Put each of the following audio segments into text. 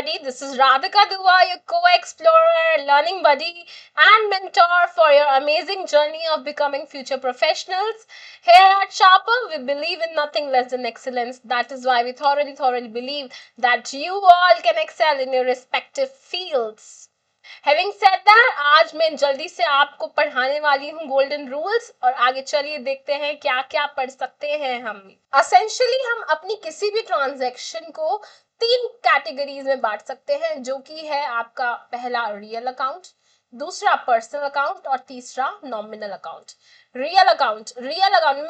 everybody. This is Radhika Dua, your co-explorer, learning buddy, and mentor for your amazing journey of becoming future professionals. Here at Sharper, we believe in nothing less than excellence. That is why we thoroughly believe that you all can excel in your respective fields. Having said that, आज मैं जल्दी से आपको पढ़ाने वाली हूँ golden rules और आगे चलिए देखते हैं क्या क्या पढ़ सकते हैं हम। Essentially हम अपनी किसी भी ट्रांजैक्शन को 3 कैटेगरीज में बांट सकते हैं, जो कि है आपका पहला रियल अकाउंट, दूसरा पर्सनल अकाउंट और तीसरा नॉमिनल अकाउंट। रियल अकाउंट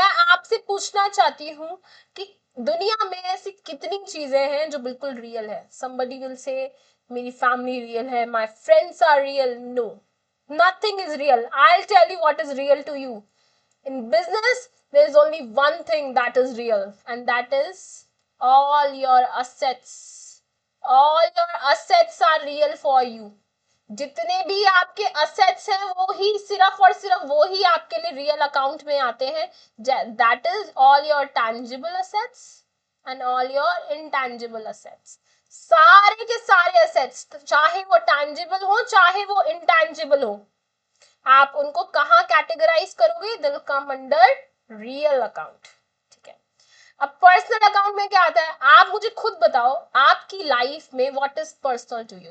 मैं आपसे पूछना चाहती हूँ कि दुनिया में ऐसी कितनी चीजें हैं जो बिल्कुल रियल है। Somebody will say मेरी फैमिली रियल है, my friends are real. No, nothing is real. I tell you what is real to you. In business there is only one thing that is real and that is all your assets are real for you। जितने भी आपके assets हैं वो ही सिर्फ और सिर्फ वो ही आपके लिए रियल अकाउंट में आते हैं। That is all your tangible assets and all your intangible assets। सारे के सारे असेट्स, चाहे वो टैंजिबल हो चाहे वो इंटैंजिबल हो, आप उनको कहां कैटेगराइज करोगे? They will come under real account. ठीक है, अब पर्सनल अकाउंट में क्या आता है? आप मुझे खुद बताओ, आपकी लाइफ में what is personal to you?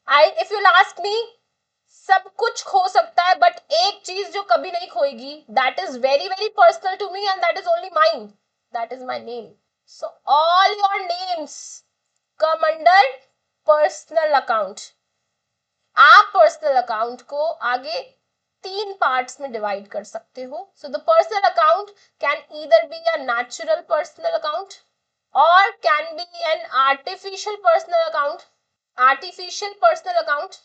If you ask me, सब कुछ खो सकता है बट एक चीज जो कभी नहीं खोएगी, that is very personal to me and that is only mine, that is my name. So all your names come under personal account. आप पर्सनल अकाउंट को आगे 3 पार्ट्स में डिवाइड कर सकते हो। So the personal account can either be a natural personal account और can be an artificial personal account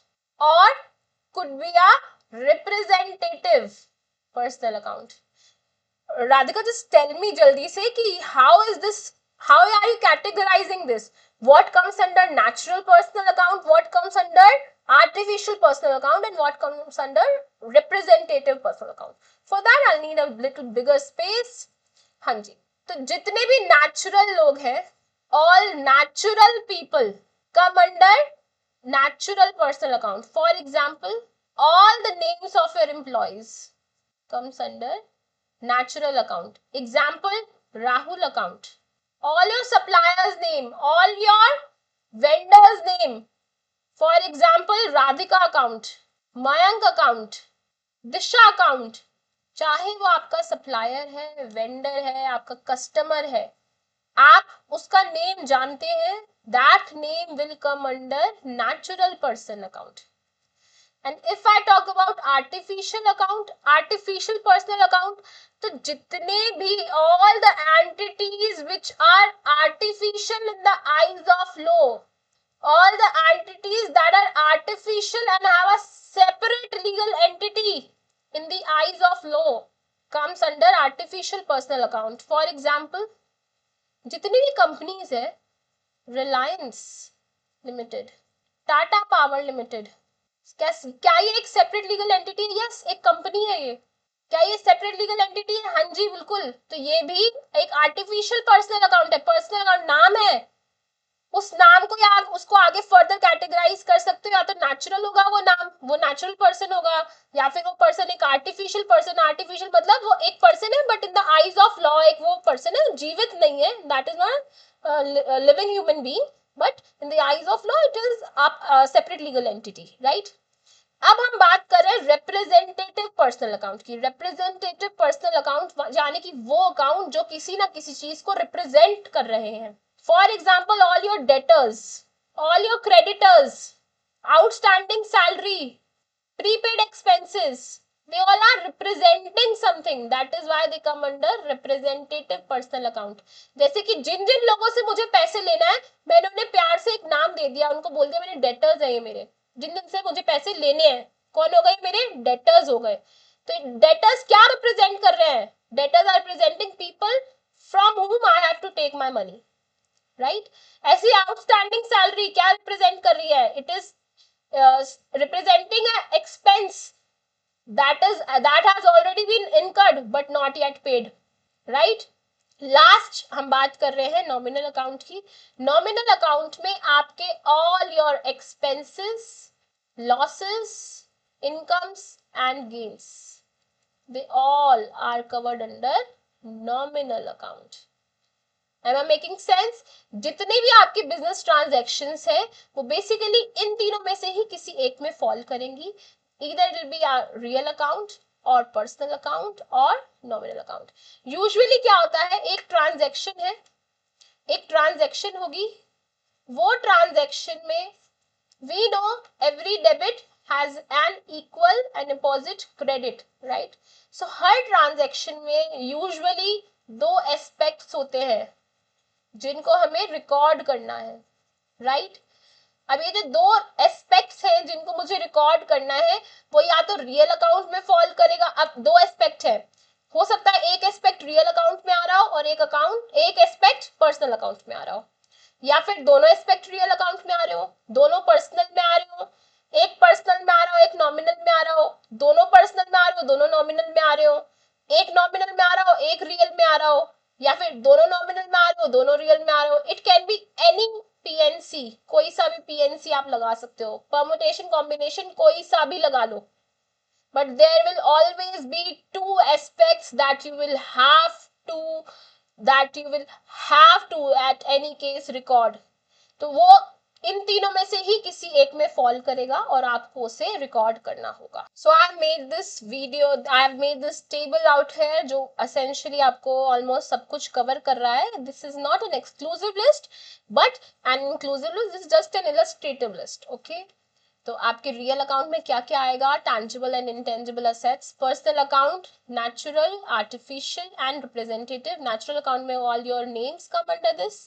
और could be a representative personal account। Radhika, just tell me jaldi se ki how are you categorizing this? What comes under natural personal account, what comes under artificial personal account, and what comes under representative personal account? For that I'll need a little bigger space। हाँ जी, तो जितने भी natural लोग हैं, all natural people come under natural personal account। For example, all the names of your employees comes under natural account। Example, Rahul account। All your suppliers name, all your vendors name, for example, Radhika account, Mayank account, Disha account। चाहे वो आपका supplier है, vendor है, आपका customer है, आप उसका name जानते हैं, that name will come under natural person account। And if I talk about artificial personal account, तो जितने भी all the entities which are artificial in the eyes of law, all the entities that are artificial and have a separate legal entity in the eyes of law comes under artificial personal account। For example, जितनी भी companies है, Reliance limited, Tata power limited, क्या ये एक separate legal entity है? Yes, एक company है ये। क्या ये सेपरेट लीगल एंटिटी है? हाँ जी, बिल्कुल। तो ये भी एक आर्टिफिशियल पर्सनल अकाउंट है। पर्सनल अकाउंट नाम है, उस नाम को या उसको आगे फर्दर कैटेगराइज कर सकते हो। या तो नेचुरल होगा वो नाम, वो नेचुरल पर्सन होगा, या फिर वो पर्सन एक आर्टिफिशियल पर्सन। आर्टिफिशियल मतलब वो एक पर्सन है but in the eyes of law एक वो पर्सन है, जीवित नहीं है, that is not living human being, but in the eyes of law it is separate legal entity, right. अब हम बात कर रहे हैं रिप्रेजेंटेटिव पर्सनल अकाउंट की। रिप्रेजेंटेटिव पर्सनल अकाउंट यानी कि वो अकाउंट जो किसी ना किसी चीज को रिप्रेजेंट कर रहे हैं। For example, all your debtors, all your creditors, outstanding salary, prepaid expenses, they all are representing something, that is why they come under representative personal account। जैसे कि जिन जिन लोगों से मुझे पैसे लेना है, मैंने उन्हें प्यार से एक नाम दे दिया, उनको बोल दिया मेरे डेटर्स है ये मेरे, जिन जिन से मुझे पैसे लेने हैं, कौन हो गए? मेरे डेटर्स हो गए। तो डेटर्स क्या रिप्रेजेंट कर रहे हैं? Debtors are representing people from whom I have to take my money, right. ऐसी आउटस्टैंडिंग सैलरी क्या रिप्रेजेंट कर रही है? It is representing expense that has already been incurred but not yet paid, right? Last हम बात कर रहे हैं नॉमिनल अकाउंट की। नॉमिनल अकाउंट में आपके all your expenses, losses, incomes and gains, they all are covered under nominal account. Am I making sense? जितने भी आपके बिजनेस ट्रांजैक्शंस है वो बेसिकली इन तीनों में से ही किसी एक में फॉल करेंगी। Either it will be real account और पर्सनल अकाउंट और नॉमिनल अकाउंट। यूजुअली क्या होता है, एक ट्रांजैक्शन है, एक ट्रांजैक्शन होगी, वो ट्रांजैक्शन में we know every debit has an equal and opposite credit, right? So her transaction में यूजुअली दो एस्पेक्ट्स होते हैं जिनको हमें रिकॉर्ड करना है, राइट? अब ये जो दो एस्पेक्ट्स हैं जिनको मुझे रिकॉर्ड करना है वो या तो रियल अकाउंट में फॉल करेगा। अब दो एस्पेक्ट है, हो सकता है एक एस्पेक्ट रियल अकाउंट में आ रहा हो और एक एस्पेक्ट पर्सनल अकाउंट में आ रहा हो, या फिर दोनों एस्पेक्ट रियल अकाउंट में आ रहे हो, दोनों पर्सनल में आ रहे हो, एक पर्सनल में आ रहा हो एक नॉमिनल में आ रहा हो, दोनों पर्सनल में आ रहे हो दोनों नॉमिनल में आ रहे हो, एक नॉमिनल में आ रहा हो एक रियल में आ रहा हो, या फिर दोनों नॉमिनल में आ रहे हो दोनों रियल में आ रहे हो। It can be any PNC, कोई सा भी पीएनसी आप लगा सकते हो, परमुटेशन कॉम्बिनेशन कोई सा भी लगा लो, but there will always be two aspects that you will have to at any case record। तो वो इन तीनों में से ही किसी एक में फॉल करेगा और आपको उसे रिकॉर्ड करना होगा। So I made this video, I have made this table out है जो एसेंशियली आपको ऑलमोस्ट सब कुछ कवर कर रहा है। This is not an exclusive list but an inclusive list, this just an illustrative list, okay? तो आपके रियल अकाउंट में क्या क्या आएगा? Tangible and intangible assets. Personal account natural, artificial and representative. Natural account में all your names come under this.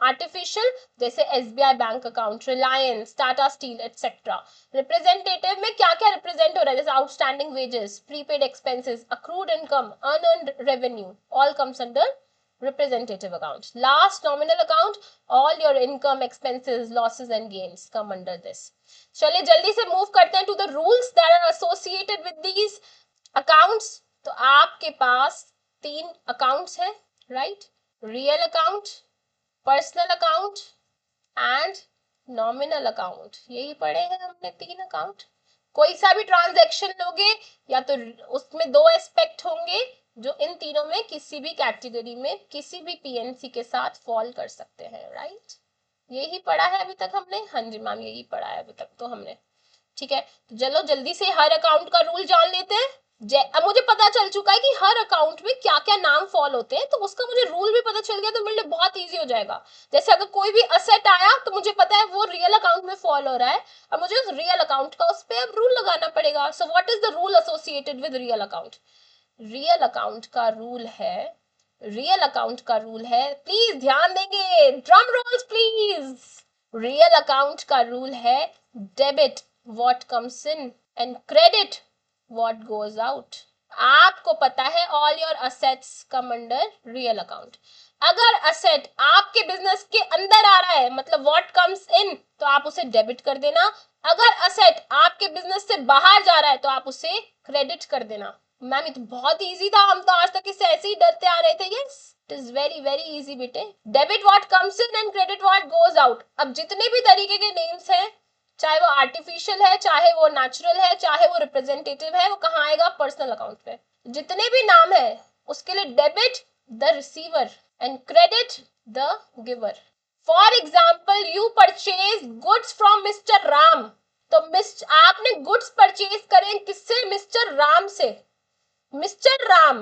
Artificial जैसे SBI bank account, Reliance, Tata Steel etcetera. Representative में क्या क्या रिप्रेजेंट हो रहा है? जैसे outstanding wages, prepaid expenses, accrued income, unearned revenue, all comes under representative account. Last, nominal account, all your income, expenses, losses and gains come under this. चलिए जल्दी से मूव करते हैं to the rules that are associated with these accounts। तो आपके पास तीन accounts हैं, right? Real account, personal account and nominal account. यही पढ़े हैं हमने, तीन अकाउंट। कोई सा भी ट्रांजैक्शन लोगे या तो उसमें दो एस्पेक्ट होंगे जो इन तीनों में किसी भी कैटेगरी में किसी भी पीएनसी के साथ फॉल कर सकते हैं, राइट? यही पढ़ा है अभी तक हमने। हाँ जी मैम, यही पढ़ा है अभी तक तो हमने, ठीक है? तो चलो जल्दी से हर अकाउंट का रूल जान लेते हैं। अब मुझे पता चल चुका है कि हर अकाउंट में क्या क्या नाम फॉल होते हैं, तो उसका मुझे रूल भी पता चल गया तो मेरे लिए बहुत इजी हो जाएगा। जैसे अगर कोई भी असेट आया तो मुझे पता है वो रियल अकाउंट में फॉल हो रहा है और मुझे उस रियल अकाउंट का उस पर अब रूल लगाना पड़ेगा। So what is the rule associated with real account? Real account का रूल है, रियल अकाउंट का रूल है, प्लीज ध्यान देंगे, drum roles please. Real account का रूल है debit what comes in and credit what goes out. आपको पता है all your assets come under real account. अगर असेट आपके बिजनेस के अंदर आ रहा है मतलब व्हाट कम्स इन, तो आप उसे डेबिट कर देना। अगर असेट आपके बिजनेस से बाहर जा रहा है तो आप उसे क्रेडिट कर देना। मैम ये तो बहुत इजी था, हम तो आज तक इससे ऐसे ही डरते आ रहे थे। Yes, it is very very easy बेटे। Debit what comes in and credit what goes out. अब जितने भी तरीके के नेम्स हैं, चाहे वो आर्टिफिशियल है, चाहे वो नेचुरल है, चाहे वो रिप्रेजेंटेटिव है, वो कहाँ आएगा? पर्सनल अकाउंट पे। जितने भी नाम है उसके लिए debit the receiver and credit the giver. For example you purchase goods from mister Ram, तो आपने गुड्स परचेज करें किससे? मिस्टर राम से। मिस्टर राम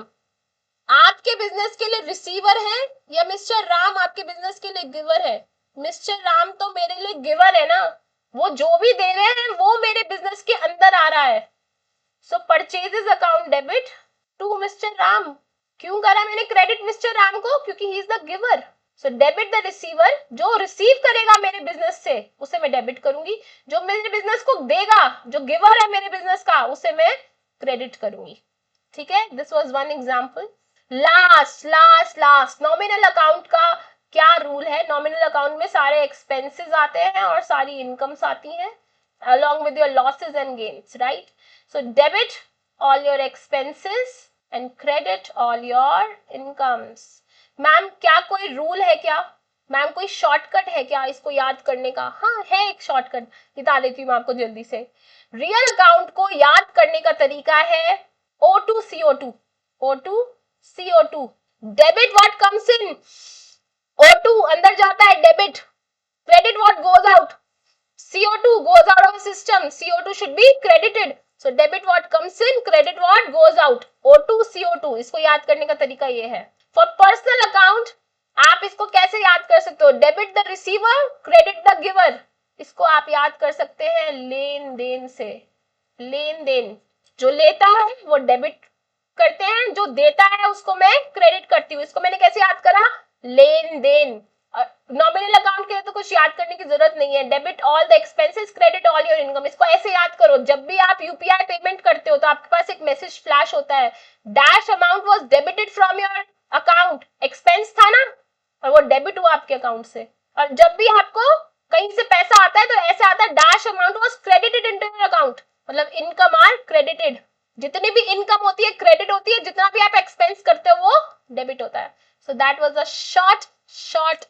आपके बिजनेस के लिए रिसीवर है या मिस्टर राम आपके बिजनेस के लिए गिवर है? मिस्टर राम तो मेरे लिए गिवर है ना, वो जो भी दे रहे हैं वो मेरे बिजनेस के अंदर आ रहा है। So purchases account debit to mister Ram. क्यों करा मैंने क्रेडिट मिस्टर राम को? क्योंकि he is the giver. So debit the receiver, जो रिसीव करेगा मेरे बिजनेस से उसे मैं डेबिट करूंगी, जो मेरे बिजनेस को देगा, जो गिवर है मेरे बिजनेस का, उसे मैं क्रेडिट करूंगी। ठीक है, this was one example. Last nominal account का क्या रूल है? नॉमिनल अकाउंट में सारे एक्सपेंसेस आते हैं और सारी इनकम्स आती हैं along with your losses and gains, right? So debit all your expenses and credit all your incomes. Ma'am क्या कोई रूल है क्या, मैम कोई शॉर्टकट है क्या इसको याद करने का? हाँ है एक शॉर्टकट, बता देती हूँ मैं आपको जल्दी से। रियल अकाउंट को याद करने का तरीका है O2CO2, O2CO2। Debit what comes in, O2 अंदर जाता है debit, credit what goes out, CO2 goes out of the system, CO2 should be credited, so debit what comes in, credit what goes out, O2 CO2। इसको याद करने का तरीका ये है। For personal account आप इसको कैसे याद कर सकते हो, debit the receiver, credit the giver. इसको आप याद कर सकते हैं लेन देन से, लेन देन, जो लेता है वो डेबिट करते हैं, जो देता है उसको मैं क्रेडिट करती हूँ। इसको मैंने कैसे याद करा, लेन देन। नॉमिनल अकाउंट के लिए तो कुछ याद करने की जरूरत नहीं है, debit all the expenses, credit all your income. इसको ऐसे याद करो, जब भी आप यूपीआई पेमेंट करते हो तो आपके पास एक मैसेज फ्लैश होता है, dash amount was debited from your account, expense था ना और वो डेबिट हुआ आपके अकाउंट से। और जब भी आपको कहीं से पैसा आता है तो ऐसे आता है dash amount was credited into your account, मतलब इनकम आर क्रेडिटेड। जितनी भी इनकम होती है क्रेडिट होती है, जितना भी आप एक्सपेंस करते हो वो डेबिट होता है। So that was a short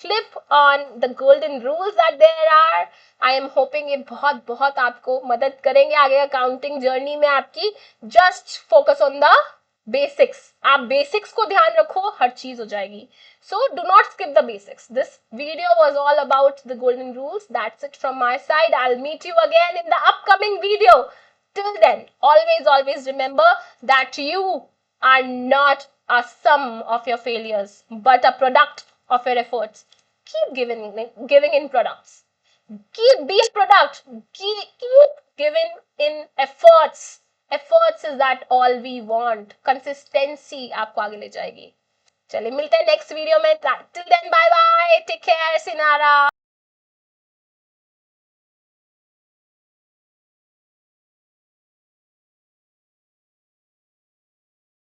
clip on the golden rules that there are. I am hoping ये बहुत आपको मदद करेंगे आगे अकाउंटिंग जर्नी में आपकी। Just focus on the basics. आप basics को ध्यान रखो, हर चीज हो जाएगी। So do not skip the basics. This video was all about the golden rules. That's it from my side. I'll meet you again in the upcoming video. Till then, always remember that you are not a sum of your failures, but a product of your efforts. Keep giving in products. Be a product. Keep giving in efforts. Efforts is that all we want. Consistency आपको आगे ले जाएगी। चलिए मिलते हैं next video में। Till then, bye bye. Take care, Sinara.